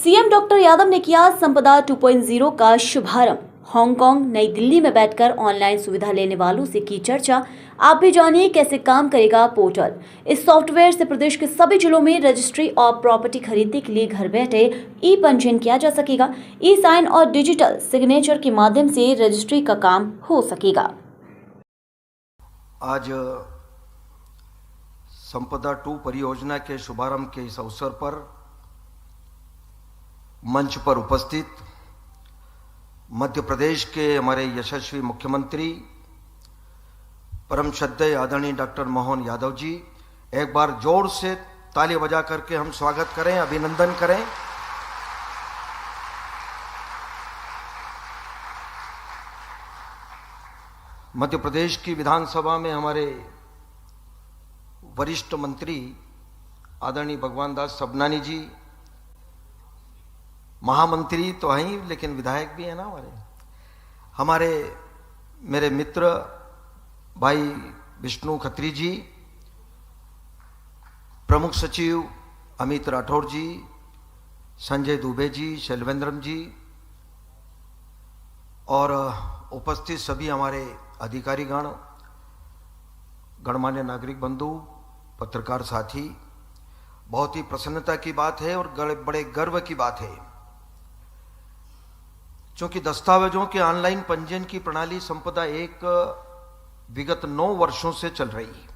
CM doctor Yadav ने किया संपदा 2.0 का शुभारंभ। हांगकांग नई दिल्ली में बैठकर ऑनलाइन सुविधा लेने वालों से की चर्चा। आप भी जानिए कैसे काम करेगा पोर्टल। इस सॉफ्टवेयर से प्रदेश के सभी जिलों में रजिस्ट्री और प्रॉपर्टी खरीदने के लिए घर बैठे ई पंजीयन किया जा सकेगा। ई साइन और डिजिटल सिग्नेचर के माध्यम से रजिस्ट्री का काम हो सकेगा। आज संपदा 2 परियोजना के शुभारंभ के इस अवसर पर मंच पर उपस्थित मध्य प्रदेश के हमारे यशस्वी मुख्यमंत्री परम श्रद्धेय आदरणीय डॉक्टर मोहन यादव जी, एक बार जोर से ताली बजा करके हम स्वागत करें, अभिनंदन करें। मध्य प्रदेश की विधानसभा में हमारे वरिष्ठ मंत्री आदरणीय भगवान दास सबनानी जी, महामंत्री तो हैं ही लेकिन विधायक भी है ना हमारे मेरे मित्र भाई विष्णु खत्री जी, प्रमुख सचिव अमित राठौर जी, संजय दुबे जी, शैलवेंद्रम जी और उपस्थित सभी हमारे अधिकारीगण, गणमान्य नागरिक बंधु, पत्रकार साथी, बहुत ही प्रसन्नता की बात है और बड़े गर्व की बात है क्योंकि दस्तावेजों के ऑनलाइन पंजीयन की प्रणाली संपदा एक विगत 9 वर्षों से चल रही है।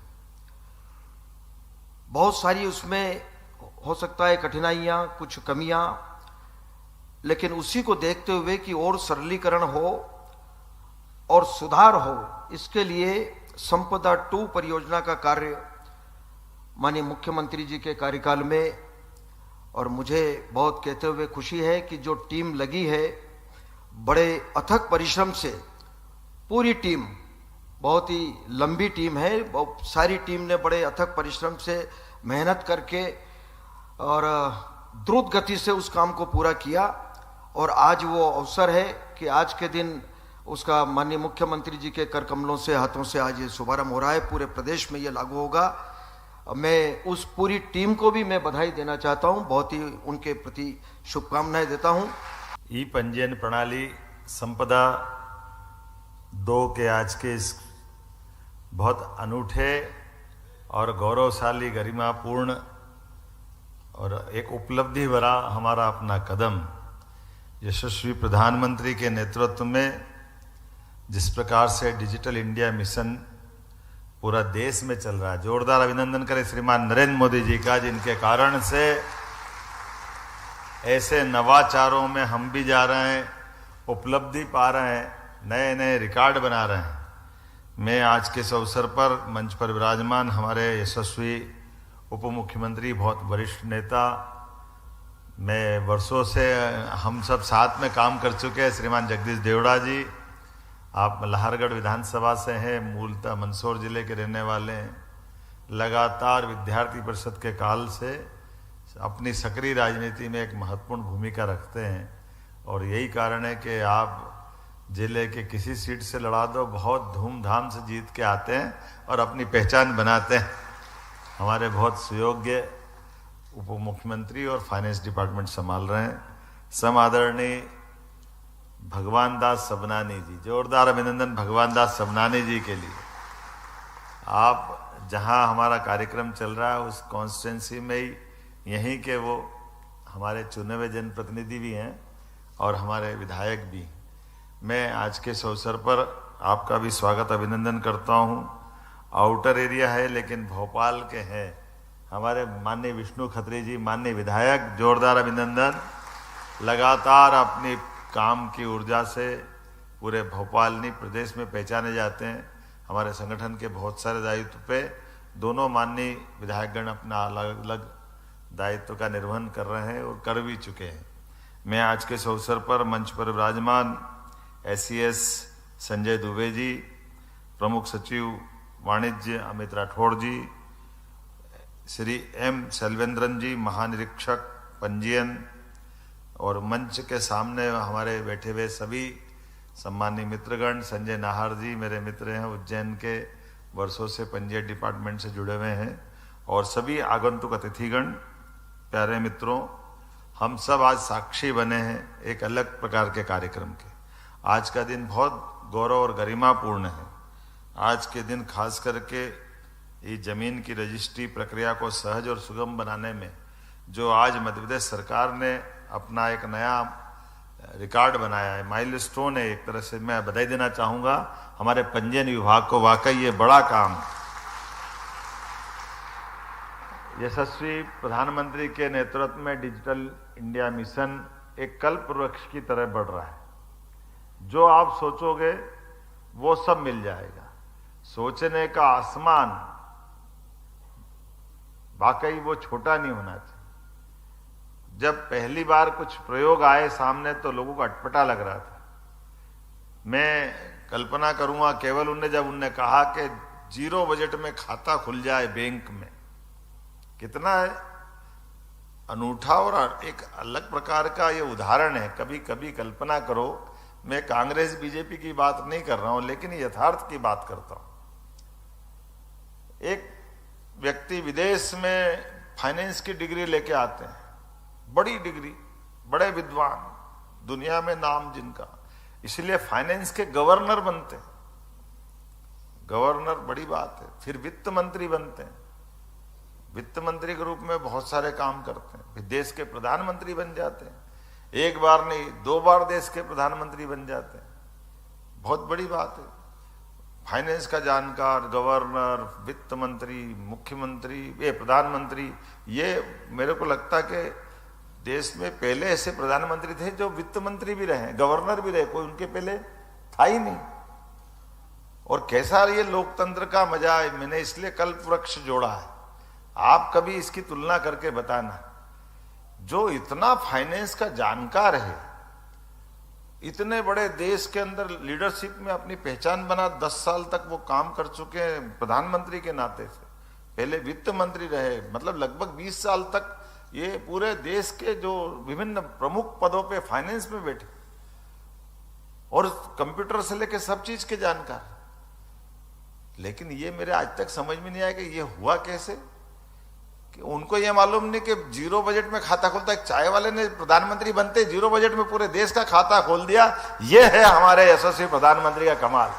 बहुत सारी उसमें हो सकता है कठिनाइयां, कुछ कमियां, लेकिन उसी को देखते हुए कि और सरलीकरण हो और सुधार हो, इसके लिए संपदा 2 परियोजना का कार्य माननीय मुख्यमंत्री जी के कार्यकाल में, और मुझे बहुत कहते हुए खुशी है कि जो टीम लगी है, बड़े अथक परिश्रम से पूरी टीम, बहुत ही लंबी टीम है, बहुत सारी टीम ने बड़े अथक परिश्रम से मेहनत करके और द्रुत गति से उस काम को पूरा किया। और आज वो अवसर है कि आज के दिन उसका माननीय मुख्यमंत्री जी के कर कमलों से, हाथों से आज ये शुभारंभ हो रहा है। पूरे प्रदेश में ये लागू होगा। मैं उस पूरी टीम को भी मैं बधाई देना चाहता हूं, बहुत ही उनके प्रति शुभकामनाएं देता हूं। ई पंजीयन प्रणाली संपदा 2 के आज के इस बहुत अनूठे और गौरवशाली, गरिमापूर्ण और एक उपलब्धि भरा हमारा अपना कदम यशस्वी प्रधानमंत्री के नेतृत्व में जिस प्रकार से डिजिटल इंडिया मिशन पूरा देश में चल रहा है, जोरदार अभिनंदन करें श्रीमान नरेंद्र मोदी जी का, जिनके कारण से ऐसे नवाचारों में हम भी जा रहे हैं, उपलब्धि पा रहे हैं, नए नए रिकॉर्ड बना रहे हैं। मैं आज के इस अवसर पर मंच पर विराजमान हमारे यशस्वी उप मुख्यमंत्री, बहुत वरिष्ठ नेता, मैं वर्षों से हम सब साथ में काम कर चुके हैं, श्रीमान जगदीश देवड़ा जी, आप मल्हारगढ़ विधानसभा से हैं, मूलतः मंदसौर जिले के रहने वाले हैं, लगातार विद्यार्थी परिषद के काल से अपनी सक्रिय राजनीति में एक महत्वपूर्ण भूमिका रखते हैं। और यही कारण है कि आप जिले के किसी सीट से लड़ा दो, बहुत धूमधाम से जीत के आते हैं और अपनी पहचान बनाते हैं। हमारे बहुत सुयोग्य उप मुख्यमंत्री और फाइनेंस डिपार्टमेंट संभाल रहे हैं, सम आदरणीय भगवान दास सबनानी जी, जोरदार अभिनंदन भगवान दास सबनानी जी के लिए। आप जहां हमारा कार्यक्रम चल रहा है उस कॉन्स्टिट्यूंसी में ही, यहीं के वो हमारे चुने हुए जनप्रतिनिधि भी हैं और हमारे विधायक भी। मैं आज के इस अवसर पर आपका भी स्वागत अभिनंदन करता हूं। आउटर एरिया है लेकिन भोपाल के हैं हमारे माननीय विष्णु खत्री जी, माननीय विधायक, जोरदार अभिनंदन। लगातार अपनी काम की ऊर्जा से पूरे भोपाल नहीं प्रदेश में पहचाने जाते हैं। हमारे संगठन के बहुत सारे दायित्व पे दोनों माननीय विधायकगण अपना अलग अलग दायित्व का निर्वहन कर रहे हैं और कर भी चुके हैं। मैं आज के इस अवसर पर मंच पर विराजमान SES संजय दुबे जी, प्रमुख सचिव वाणिज्य अमित राठौड़ जी, श्री M शैलवेंद्रन जी, महानिरीक्षक पंजीयन, और मंच के सामने हमारे बैठे हुए सभी सम्मानीय मित्रगण, संजय नाहर जी मेरे मित्र हैं, उज्जैन के, वर्षों से पंजीयन डिपार्टमेंट से जुड़े हुए हैं, और सभी आगंतुक अतिथिगण, प्यारे मित्रों, हम सब आज साक्षी बने हैं एक अलग प्रकार के कार्यक्रम के। आज का दिन बहुत गौरव और गरिमापूर्ण है। आज के दिन खास करके ये जमीन की रजिस्ट्री प्रक्रिया को सहज और सुगम बनाने में जो आज मध्य प्रदेश सरकार ने अपना एक नया रिकॉर्ड बनाया है, माइलस्टोन है, एक तरह से मैं बधाई देना चाहूंगा हमारे पंजीयन विभाग को। वाकई ये बड़ा काम यशस्वी प्रधानमंत्री के नेतृत्व में डिजिटल इंडिया मिशन एक कल्प वृक्ष की तरह बढ़ रहा है। जो आप सोचोगे वो सब मिल जाएगा। सोचने का आसमान वाकई वो छोटा नहीं होना चाहिए। जब पहली बार कुछ प्रयोग आए सामने तो लोगों को अटपटा लग रहा था। मैं कल्पना करूंगा केवल उनने कहा कि जीरो बजट में खाता खुल जाए बैंक में, कितना अनूठा और एक अलग प्रकार का ये उदाहरण है। कभी कभी कल्पना करो, मैं कांग्रेस बीजेपी की बात नहीं कर रहा हूं लेकिन यथार्थ की बात करता हूं। एक व्यक्ति विदेश में फाइनेंस की डिग्री लेके आते हैं, बड़ी डिग्री, बड़े विद्वान, दुनिया में नाम जिनका, इसलिए फाइनेंस के गवर्नर बनते हैं। गवर्नर बड़ी बात है। फिर वित्त मंत्री बनते हैं, वित्त मंत्री के रूप में बहुत सारे काम करते हैं। फिर देश के प्रधानमंत्री बन जाते हैं, एक बार नहीं 2 बार देश के प्रधानमंत्री बन जाते हैं। बहुत बड़ी बात है। फाइनेंस का जानकार, गवर्नर, वित्त मंत्री, मुख्यमंत्री, ये प्रधानमंत्री, ये मेरे को लगता है कि देश में पहले ऐसे प्रधानमंत्री थे जो वित्त मंत्री भी रहे, गवर्नर भी रहे, कोई उनके पहले था ही नहीं। और कैसा ये लोकतंत्र का मजा है। मैंने इसलिए कल्प वृक्ष जोड़ा है। आप कभी इसकी तुलना करके बताना, जो इतना फाइनेंस का जानकार है, इतने बड़े देश के अंदर लीडरशिप में अपनी पहचान बना, 10 साल तक वो काम कर चुके हैं प्रधानमंत्री के नाते से, पहले वित्त मंत्री रहे, मतलब लगभग 20 साल तक ये पूरे देश के जो विभिन्न प्रमुख पदों पे फाइनेंस में बैठे और कंप्यूटर से लेके सब चीज के जानकार। लेकिन ये मेरे आज तक समझ में नहीं आया कि ये हुआ कैसे, कि उनको ये मालूम नहीं कि जीरो बजट में खाता खोलता। एक चाय वाले ने प्रधानमंत्री बनते जीरो बजट में पूरे देश का खाता खोल दिया। ये है हमारे यशस्वी प्रधानमंत्री का कमाल।